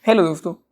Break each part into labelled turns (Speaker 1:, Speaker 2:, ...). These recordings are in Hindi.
Speaker 1: हेलो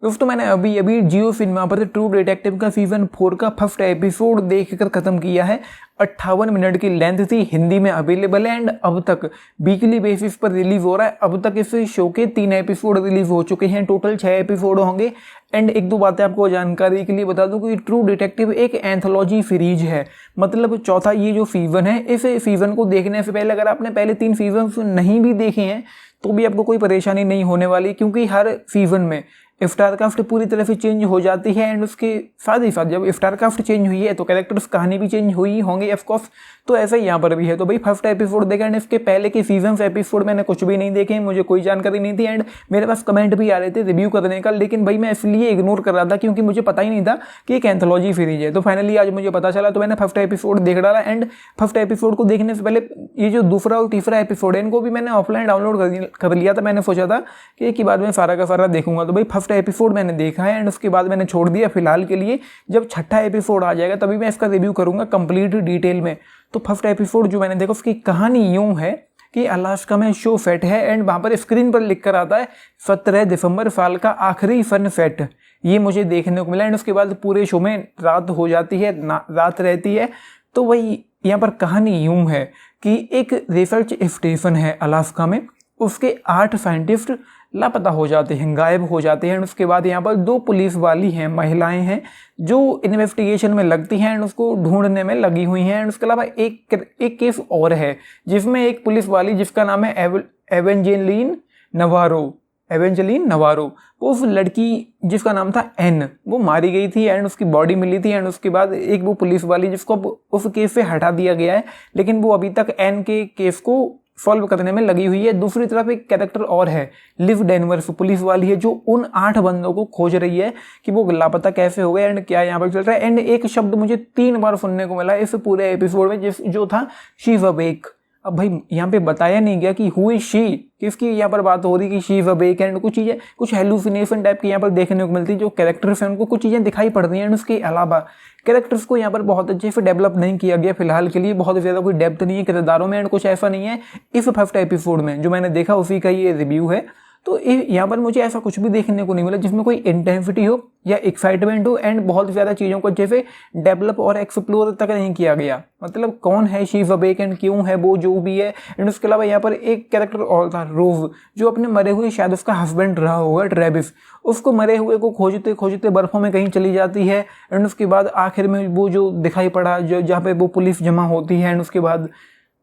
Speaker 1: दोस्तों मैंने अभी जियो सिनेमा पर ट्रू डिटेक्टिव का सीजन 4 का फर्स्ट एपिसोड देखकर ख़त्म किया है। 58 मिनट की लेंथ थी, हिंदी में अवेलेबल है एंड अब तक वीकली बेसिस पर रिलीज हो रहा है। अब तक इस शो के 3 एपिसोड रिलीज हो चुके हैं, टोटल 6 एपिसोड होंगे। एंड एक दो बातें आपको जानकारी के लिए बता दूं कि ट्रू डिटेक्टिव एक एंथोलॉजी सीरीज है, मतलब चौथा ये जो सीजन है। इस सीजन को देखने से पहले अगर आपने पहले 3 सीजन नहीं भी देखे हैं तो भी आपको कोई परेशानी नहीं होने वाली, क्योंकि हर सीजन में स्टारक्राफ्ट पूरी तरह से चेंज हो जाती है एंड उसके साथ ही साथ जब स्टारक्राफ्ट चेंज हुई है तो कैरेक्टर्स कहानी भी चेंज हुई होंगे ऑफकोर्स। तो ऐसा ही यहाँ पर भी है। तो भाई फर्स्ट एपिसोड देखा एंड इसके पहले के सीजन एपिसोड मैंने कुछ भी नहीं देखे, मुझे कोई जानकारी नहीं थी एंड मेरे पास कमेंट भी आ रहे थे रिव्यू करने का, लेकिन भाई मैं इसलिए इग्नोर कर रहा था क्योंकि मुझे पता ही नहीं था कि एक एंथोलॉजी सीरीज है। तो फाइनली आज मुझे पता चला तो मैंने फर्स्ट एपिसोड देख डाला एंड फर्स्ट एपिसोड को देखने से पहले ये जो दूसरा और तीसरा एपिसोड है इनको भी मैंने ऑफलाइन डाउनलोड कर लिया था। मैंने सोचा था कि एक ही बाद में सारा का सारा देखूंगा। तो भाई फर्स्ट एपिसोड मैंने देखा है एंड उसके बाद मैंने छोड़ दिया फिलहाल के लिए। जब छठा एपिसोड आ जाएगा तभी मैं इसका रिव्यू करूंगा कंप्लीट डिटेल में। तो फर्स्ट एपिसोड जो मैंने देखा उसकी कहानी यूं है कि अलास्का में शो फेट है एंड वहाँ पर स्क्रीन पर लिख कर आता है 17 दिसंबर साल का आखिरी फन फेट। ये मुझे देखने को मिला एंड उसके बाद पूरे शो में रात हो जाती है, रात रहती है। तो वही यहाँ पर कहानी यूं है कि एक रिसर्च स्टेशन है अलास्का में, उसके 8 साइंटिस्ट लापता हो जाते हैं, गायब हो जाते हैं। उसके बाद यहाँ पर 2 पुलिस वाली हैं, महिलाएं हैं जो इन्वेस्टिगेशन में लगती हैं एंड उसको ढूंढने में लगी हुई हैं। एंड उसके अलावा एक केस और है जिसमें एक पुलिस वाली जिसका नाम है एवेंजेलिन नवारो, वो उस लड़की जिसका नाम था एन, वो मारी गई थी एंड उसकी बॉडी मिली थी। एंड उसके बाद एक वो पुलिस वाली जिसको उस केस से हटा दिया गया है, लेकिन वो अभी तक एन के केस को सॉल्व करने में लगी हुई है। दूसरी तरफ एक कैरेक्टर और है, लिव डेनवर्स, पुलिस वाली है जो उन 8 बंदों को खोज रही है कि वो लापता कैसे हो गए एंड क्या यहाँ पर चल रहा है। एंड एक शब्द मुझे 3 बार सुनने को मिला इस पूरे एपिसोड में जो था शी इज अवेक। अब भाई यहाँ पे बताया नहीं गया कि हु इज शी, किसकी यहाँ पर बात हो रही कि शी इज अवेक एंड कुछ चीज़ें कुछ हेलुसिनेशन टाइप की यहाँ पर देखने को मिलती है। जो कैरेक्टर्स हैं उनको कुछ चीज़ें दिखाई पड़ रही हैं एंड उसके अलावा कैरेक्टर्स को यहाँ पर बहुत अच्छे से डेवलप नहीं किया गया फिलहाल के लिए। बहुत ज़्यादा कोई डेप्थ नहीं है किरदारों में एंड कुछ ऐसा नहीं है इस फर्स्ट एपिसोड में जो मैंने देखा उसी का ये रिव्यू है। तो यहाँ पर मुझे ऐसा कुछ भी देखने को नहीं मिला जिसमें कोई इंटेंसिटी हो या एक्साइटमेंट हो एंड बहुत ज़्यादा चीज़ों को जैसे डेवलप और एक्सप्लोर तक नहीं किया गया। मतलब कौन है शी इज अवेक एंड क्यों है वो जो भी है। एंड उसके अलावा यहाँ पर एक कैरेक्टर और था रोज, जो अपने मरे हुए शायद उसका हस्बैंड रहा होगा ट्रेविस, उसको मरे हुए को खोजते खोजते बर्फों में कहीं चली जाती है एंड उसके बाद आखिर में वो जो दिखाई पड़ा जो जहाँ पे वो पुलिस जमा होती है एंड उसके बाद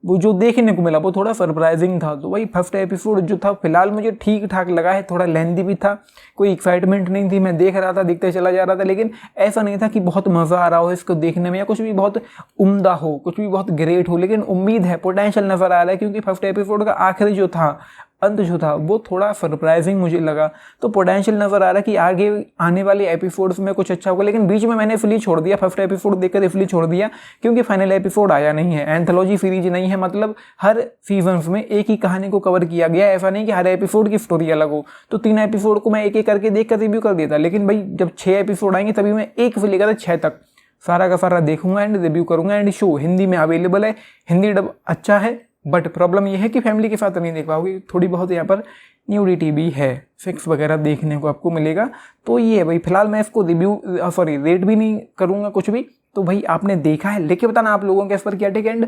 Speaker 1: वो जो देखने को मिला वो थोड़ा सरप्राइजिंग था। तो वही फर्स्ट एपिसोड जो था फिलहाल मुझे ठीक ठाक लगा है, थोड़ा लेंथी भी था, कोई एक्साइटमेंट नहीं थी, मैं देख रहा था देखते चला जा रहा था, लेकिन ऐसा नहीं था कि बहुत मज़ा आ रहा हो इसको देखने में या कुछ भी बहुत उम्दा हो, कुछ भी बहुत ग्रेट हो। लेकिन उम्मीद है, पोटेंशियल नज़र आ रहा है क्योंकि फर्स्ट एपिसोड का आखिरी जो था, अंत जो था वो थोड़ा सरप्राइजिंग मुझे लगा। तो पोटेंशियल नज़र आ रहा है कि आगे आने वाले एपिसोड्स में कुछ अच्छा होगा। लेकिन बीच में मैंने इसलिए छोड़ दिया, फर्स्ट एपिसोड देखकर इसलिए छोड़ दिया क्योंकि फाइनल एपिसोड आया नहीं है। एंथोलॉजी सीरीज नहीं है, मतलब हर सीजन्स में एक ही कहानी को कवर किया गया। ऐसा नहीं कि हर एपिसोड की स्टोरी अलग हो। तो 3 एपिसोड को मैं एक एक करके देख कर रिव्यू कर देता, लेकिन भाई जब 6 एपिसोड आएंगे तभी मैं 1 से लेकर 6 तक सारा का सारा देखूंगा एंड रिव्यू करूंगा। एंड शो हिंदी में अवेलेबल है, हिंदी डब अच्छा है, बट प्रॉब्लम यह है कि फैमिली के साथ नहीं देख पाओगे। थोड़ी बहुत यहाँ पर न्यूडिटी भी है, सेक्स वगैरह देखने को आपको मिलेगा। तो ये है भाई, फिलहाल मैं इसको रेट भी नहीं करूँगा कुछ भी। तो भाई आपने देखा है, लेके बताना आप लोगों के इस पर क्या टेक। एंड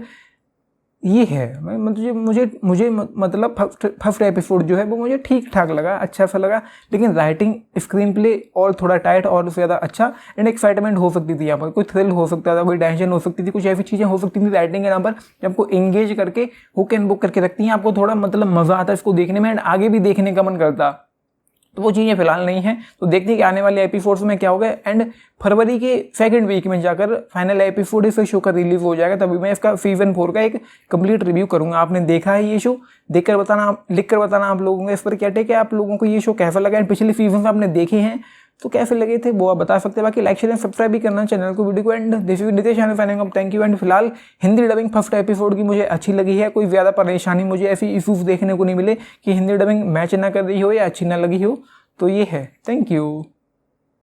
Speaker 1: ये है मुझे मतलब फर्स्ट एपिसोड जो है वो मुझे ठीक ठाक लगा, अच्छा सा लगा। लेकिन राइटिंग, स्क्रीन प्ले और थोड़ा टाइट और ज़्यादा अच्छा एंड एक्साइटमेंट हो सकती थी। यहाँ पर कोई थ्रिल हो सकता था, कोई टेंशन हो सकती थी, कुछ ऐसी चीज़ें हो सकती थी राइटिंग के नाम पर आपको एंगेज करके हुक एंड बुक करके रखती हैं। आपको थोड़ा मतलब मज़ा आता है इसको देखने में एंड आगे भी देखने का मन करता। तो वो चीज़ें फिलहाल नहीं है। तो देखते हैं कि आने वाले एपिसोड्स में क्या होगा। एंड फरवरी के 2nd वीक में जाकर फाइनल एपिसोड इस शो का रिलीज हो जाएगा, तभी मैं इसका सीजन 4 का एक कंप्लीट रिव्यू करूंगा। आपने देखा है ये शो, लिख कर बताना आप लोगों को इस पर क्या टेक है, आप लोगों को ये शो कैसा लगा एंड पिछले सीजन आपने देखे हैं तो कैसे लगे थे वो आप बता सकते हैं। बाकी लाइक शेयर एंड सब्सक्राइब भी करना चैनल को, वीडियो को। And this is Nitesh signing off, thank you. And फिलहाल हिंदी डबिंग फर्स्ट एपिसोड की मुझे अच्छी लगी है, कोई ज़्यादा परेशानी मुझे ऐसी इशूज़ देखने को नहीं मिले कि हिंदी डबिंग मैच ना कर रही हो या अच्छी ना लगी हो। तो ये है, थैंक यू।